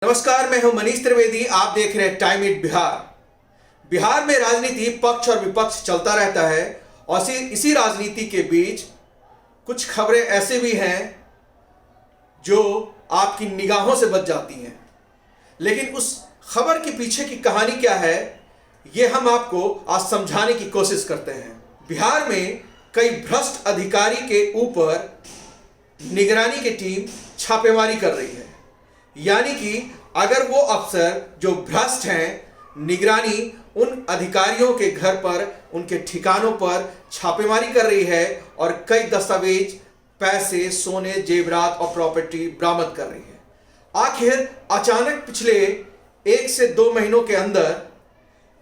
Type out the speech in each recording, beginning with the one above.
नमस्कार, मैं हूं मनीष त्रिवेदी। आप देख रहे हैं टाइम इट बिहार। बिहार में राजनीति पक्ष और विपक्ष चलता रहता है और इसी राजनीति के बीच कुछ खबरें ऐसे भी हैं जो आपकी निगाहों से बच जाती हैं। लेकिन उस खबर के पीछे की कहानी क्या है, ये हम आपको आज समझाने की कोशिश करते हैं। बिहार में कई भ्रष्ट अधिकारी के ऊपर निगरानी की टीम छापेमारी कर रही है। यानी कि अगर वो अफसर जो भ्रष्ट हैं, निगरानी उन अधिकारियों के घर पर, उनके ठिकानों पर छापेमारी कर रही है और कई दस्तावेज, पैसे, सोने, जेवरात और प्रॉपर्टी बरामद कर रही है। आखिर अचानक पिछले 1 से 2 महीनों के अंदर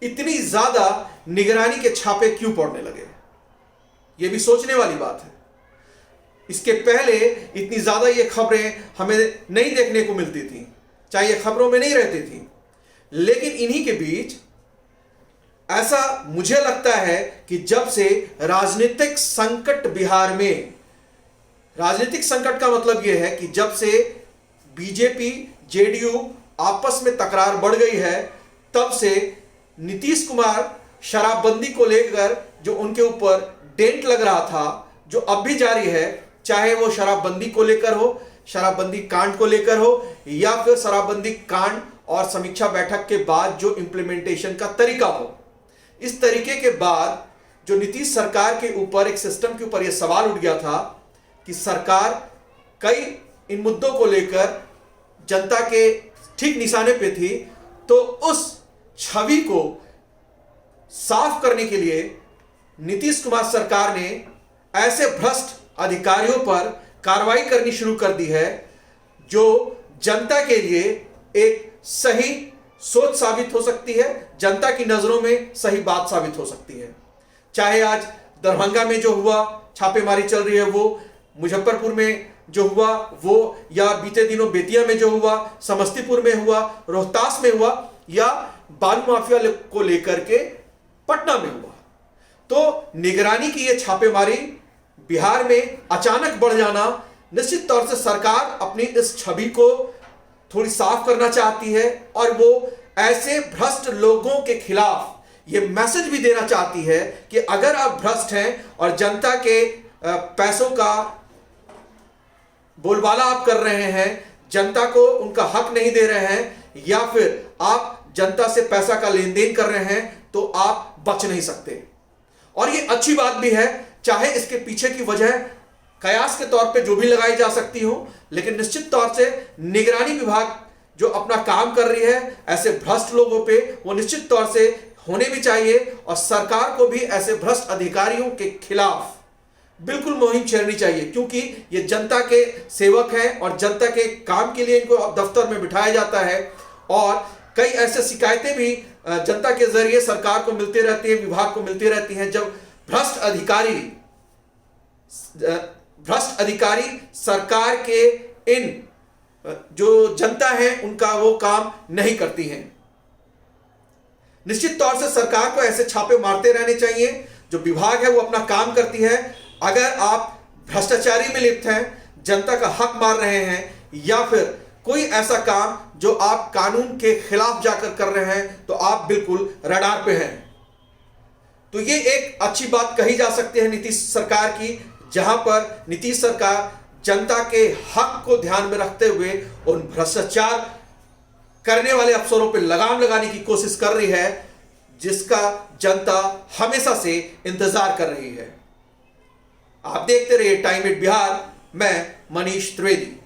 इतनी ज्यादा निगरानी के छापे क्यों पड़ने लगे? ये भी सोचने वाली बात है। इसके पहले इतनी ज्यादा ये खबरें हमें नहीं देखने को मिलती थी, चाहे ये खबरों में नहीं रहती थी। लेकिन इन्हीं के बीच ऐसा मुझे लगता है कि जब से राजनीतिक संकट बिहार में, राजनीतिक संकट का मतलब यह है कि जब से बीजेपी जेडीयू आपस में तकरार बढ़ गई है, तब से नीतीश कुमार शराबबंदी को लेकर जो उनके ऊपर डेंट लग रहा था, जो अब भी जारी है, चाहे वो शराबबंदी को लेकर हो, शराबबंदी कांड को लेकर हो, या फिर शराबबंदी कांड और समीक्षा बैठक के बाद जो इंप्लीमेंटेशन का तरीका हो। इस तरीके के बाद जो नीतीश सरकार के ऊपर, एक सिस्टम के ऊपर यह सवाल उठ गया था कि सरकार कई इन मुद्दों को लेकर जनता के ठीक निशाने पे थी, तो उस छवि को साफ करने के लिए नीतीश कुमार सरकार ने ऐसे भ्रष्ट अधिकारियों पर कार्रवाई करनी शुरू कर दी है जो जनता के लिए एक सही सोच साबित हो सकती है, जनता की नजरों में सही बात साबित हो सकती है। चाहे आज दरभंगा में जो हुआ, छापेमारी चल रही है वो, मुजफ्फरपुर में जो हुआ वो, या बीते दिनों बेतिया में जो हुआ, समस्तीपुर में हुआ, रोहतास में हुआ, या बालू माफिया को लेकर के पटना में हुआ। तो निगरानी की ये छापेमारी बिहार में अचानक बढ़ जाना, निश्चित तौर से सरकार अपनी इस छवि को थोड़ी साफ करना चाहती है और वो ऐसे भ्रष्ट लोगों के खिलाफ ये मैसेज भी देना चाहती है कि अगर आप भ्रष्ट हैं और जनता के पैसों का बोलबाला आप कर रहे हैं, जनता को उनका हक नहीं दे रहे हैं, या फिर आप जनता से पैसा का लेन देन कर रहे हैं, तो आप बच नहीं सकते। और ये अच्छी बात भी है, चाहे इसके पीछे की वजह कयास के तौर पे जो भी लगाई जा सकती हो, लेकिन निश्चित तौर से निगरानी विभाग जो अपना काम कर रही है ऐसे भ्रष्ट लोगों पे, वो निश्चित तौर से होने भी चाहिए। और सरकार को भी ऐसे भ्रष्ट अधिकारियों के खिलाफ बिल्कुल मुहिम छेड़नी चाहिए, क्योंकि ये जनता के सेवक हैं और जनता के काम के लिए इनको दफ्तर में बिठाया जाता है। और कई ऐसे शिकायतें भी जनता के जरिए सरकार को मिलती रहती है, विभाग को मिलती रहती हैं, जब भ्रष्ट अधिकारी सरकार के इन जो जनता है उनका वो काम नहीं करती हैं। निश्चित तौर से सरकार को ऐसे छापे मारते रहने चाहिए। जो विभाग है वो अपना काम करती है। अगर आप भ्रष्टाचारी में लिप्त हैं, जनता का हक मार रहे हैं, या फिर कोई ऐसा काम जो आप कानून के खिलाफ जाकर कर रहे हैं, तो आप बिल्कुल रडार पे हैं। तो ये एक अच्छी बात कही जा सकती है नीतीश सरकार की, जहां पर नीतीश सरकार जनता के हक को ध्यान में रखते हुए उन भ्रष्टाचार करने वाले अफसरों पर लगाम लगाने की कोशिश कर रही है, जिसका जनता हमेशा से इंतजार कर रही है। आप देखते रहिए टाइम इट बिहार। मैं मनीष त्रिवेदी।